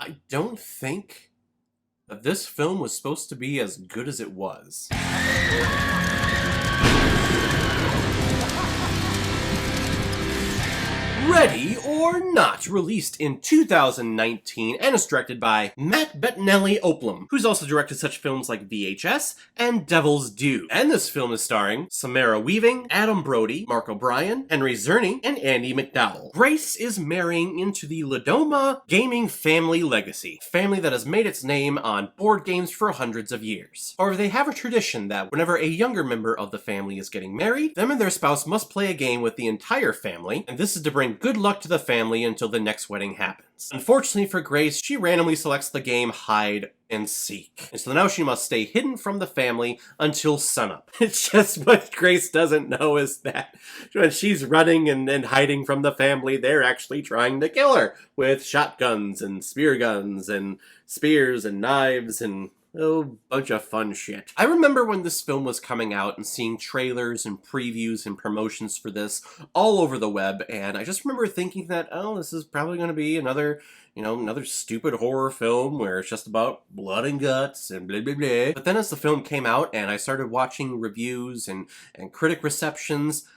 I don't think that this film was supposed to be as good as it was. Ready or Not, released in 2019 and is directed by Matt Bettinelli Oplum, who's also directed such films like VHS and Devil's Due. And this film is starring Samara Weaving, Adam Brody, Mark O'Brien, Henry Czerny, and Andie MacDowell. Grace is marrying into the Ladoma gaming family legacy, a family that has made its name on board games for hundreds of years. However, they have a tradition that whenever a younger member of the family is getting married, them and their spouse must play a game with the entire family, and this is to bring good luck to the family until the next wedding happens. Unfortunately for Grace, she randomly selects the game Hide and Seek. And so now she must stay hidden from the family until sunup. It's just what Grace doesn't know is that when she's running and hiding from the family, they're actually trying to kill her with shotguns and spear guns and spears and knives and bunch of fun shit. I remember when this film was coming out and seeing trailers and previews and promotions for this all over the web, and I just remember thinking that, oh, this is probably going to be another stupid horror film where it's just about blood and guts and blah blah blah. But then as the film came out and I started watching reviews and critic receptions,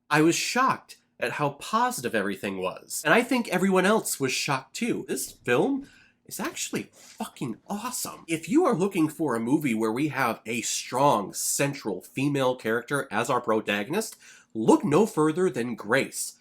I was shocked at how positive everything was. And I think everyone else was shocked too. This film is actually fucking awesome. If you are looking for a movie where we have a strong central female character as our protagonist, look no further than Grace.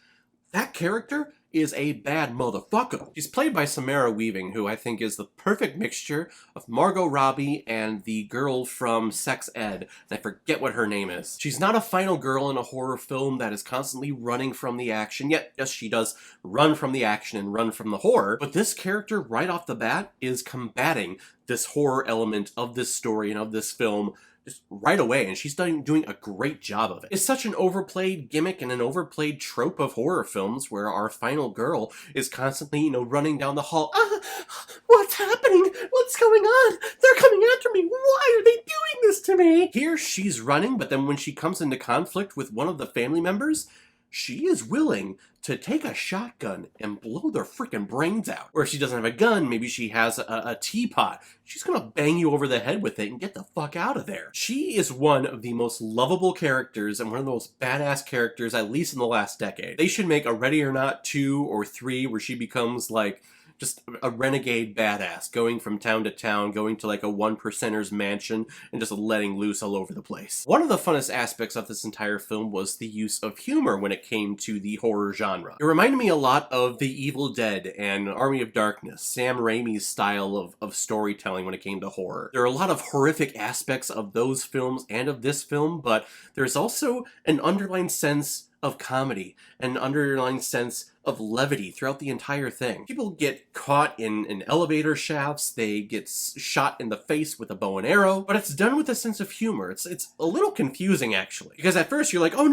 That character is a bad motherfucker. She's played by Samara Weaving, who I think is the perfect mixture of Margot Robbie and the girl from Sex Ed. And I forget what her name is. She's not a final girl in a horror film that is constantly running from the action. Yet, yes, she does run from the action and run from the horror. But this character, right off the bat, is combating this horror element of this story and of this film just right away, and she's doing a great job of it. It's such an overplayed gimmick and an overplayed trope of horror films where our final girl is constantly, running down the hall. What's happening? What's going on? They're coming after me. Why are they doing this to me? Here she's running, but then when she comes into conflict with one of the family members, she is willing to take a shotgun and blow their freaking brains out. Or if she doesn't have a gun, maybe she has a teapot. She's gonna bang you over the head with it and get the fuck out of there. She is one of the most lovable characters and one of the most badass characters, at least in the last decade. They should make a Ready or Not 2 or 3 where she becomes like just a renegade badass, going from town to town, going to like a one percenter's mansion, and just letting loose all over the place. One of the funnest aspects of this entire film was the use of humor when it came to the horror genre. It reminded me a lot of The Evil Dead and Army of Darkness, Sam Raimi's style of storytelling when it came to horror. There are a lot of horrific aspects of those films and of this film, but there's also an underlying sense of comedy, an underlying sense of levity throughout the entire thing. People get caught in elevator shafts, they get shot in the face with a bow and arrow, but it's done with a sense of humor. It's a little confusing, actually. Because at first you're like, oh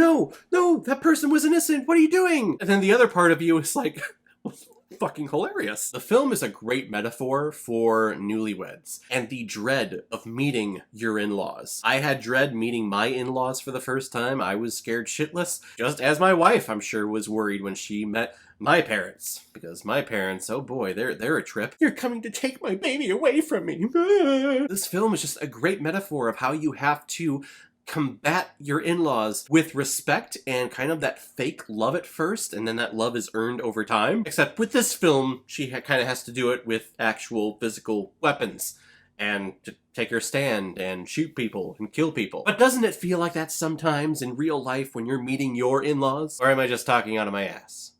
no, that person was innocent, what are you doing? And then the other part of you is like, fucking hilarious. The film is a great metaphor for newlyweds and the dread of meeting your in-laws. I had dread meeting my in-laws for the first time. I was scared shitless, just as my wife, I'm sure, was worried when she met my parents. Because my parents, oh boy, they're a trip. You're coming to take my baby away from me. This film is just a great metaphor of how you have to combat your in-laws with respect and kind of that fake love at first, and then that love is earned over time. Except with this film, she kind of has to do it with actual physical weapons and to take her stand and shoot people and kill people. But doesn't it feel like that sometimes in real life when you're meeting your in-laws? Or am I just talking out of my ass?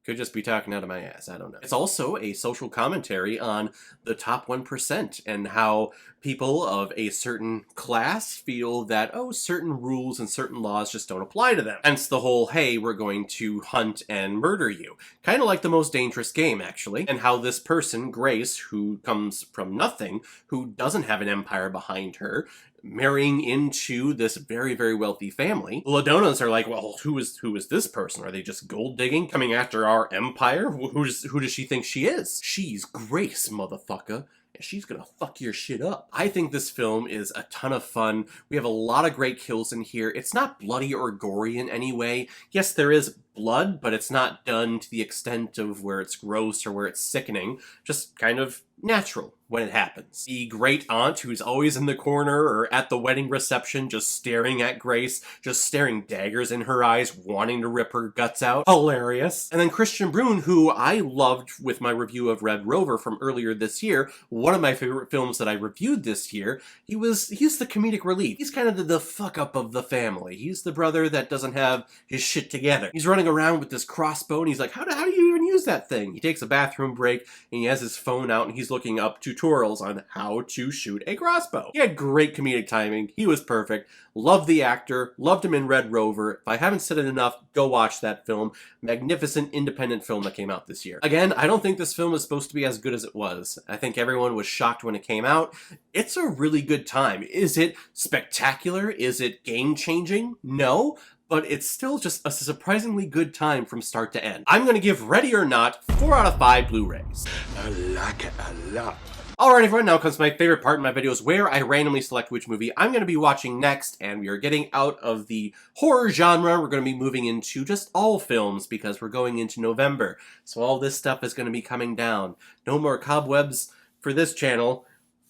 Could just be talking out of my ass, I don't know. It's also a social commentary on the top 1% and how people of a certain class feel that, certain rules and certain laws just don't apply to them. Hence the whole, hey, we're going to hunt and murder you. Kind of like The Most Dangerous Game, actually. And how this person, Grace, who comes from nothing, who doesn't have an empire behind her, marrying into this very, very wealthy family. The Ladonas are like, well, who is this person? Are they just gold digging, coming after our empire? Who does she think she is? She's Grace, motherfucker. And she's gonna fuck your shit up. I think this film is a ton of fun. We have a lot of great kills in here. It's not bloody or gory in any way. Yes, there is blood, but it's not done to the extent of where it's gross or where it's sickening, just kind of natural when it happens. The great aunt who's always in the corner or at the wedding reception just staring at Grace, just staring daggers in her eyes, wanting to rip her guts out. Hilarious. And then Christian Brune, who I loved with my review of Red Rover from earlier this year, one of my favorite films that I reviewed this year. He's the comedic relief. He's kind of the fuck up of the family. He's the brother that doesn't have his shit together. He's running around with this crossbow and he's like, how do you even use that thing? He takes a bathroom break and he has his phone out and he's looking up tutorials on how to shoot a crossbow. He had great comedic timing. He was perfect. Loved the actor. Loved him in Red Rover. If I haven't said it enough, go watch that film. Magnificent independent film that came out this year. Again, I don't think this film is supposed to be as good as it was. I think everyone was shocked when it came out. It's a really good time. Is it spectacular? Is it game-changing? No. But it's still just a surprisingly good time from start to end. I'm going to give Ready or Not 4 out of 5 Blu-rays. I like it a lot. Alright everyone, now comes my favorite part in my videos where I randomly select which movie I'm going to be watching next, and we are getting out of the horror genre. We're going to be moving into just all films because we're going into November. So all this stuff is going to be coming down. No more cobwebs for this channel.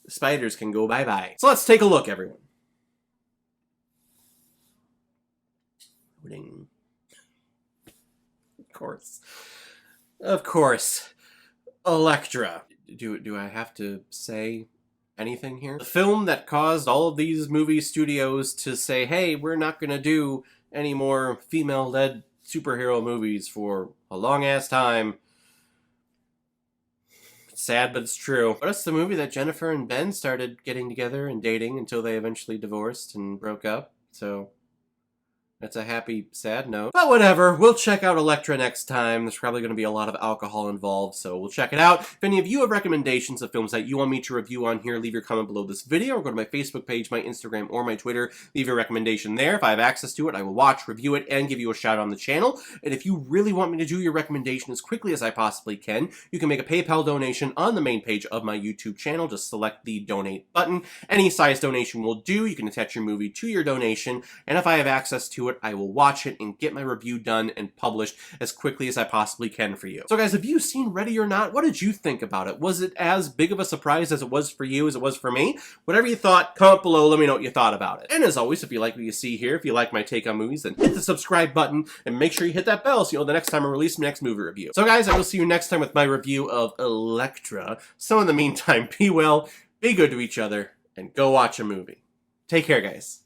Spiders can go bye-bye. So let's take a look, everyone. Of course. Elektra. Do I have to say anything here? The film that caused all of these movie studios to say, hey, we're not gonna do any more female-led superhero movies for a long-ass time. It's sad, but it's true. But it's the movie that Jennifer and Ben started getting together and dating until they eventually divorced and broke up, so that's a happy, sad note. But whatever, we'll check out Elektra next time. There's probably going to be a lot of alcohol involved, so we'll check it out. If any of you have recommendations of films that you want me to review on here, leave your comment below this video, or go to my Facebook page, my Instagram, or my Twitter. Leave your recommendation there. If I have access to it, I will watch, review it, and give you a shout on the channel. And if you really want me to do your recommendation as quickly as I possibly can, you can make a PayPal donation on the main page of my YouTube channel. Just select the donate button. Any size donation will do. You can attach your movie to your donation, and if I have access to it, I will watch it and get my review done and published as quickly as I possibly can for you. So guys, have you seen Ready or Not? What did you think about it? Was it as big of a surprise as it was for you as it was for me? Whatever you thought, comment below, let me know what you thought about it. And as always, if you like what you see here, if you like my take on movies, then hit the subscribe button and make sure you hit that bell so you know the next time I release my next movie review. So guys, I will see you next time with my review of Elektra. So in the meantime, be well, be good to each other, and go watch a movie. Take care, guys.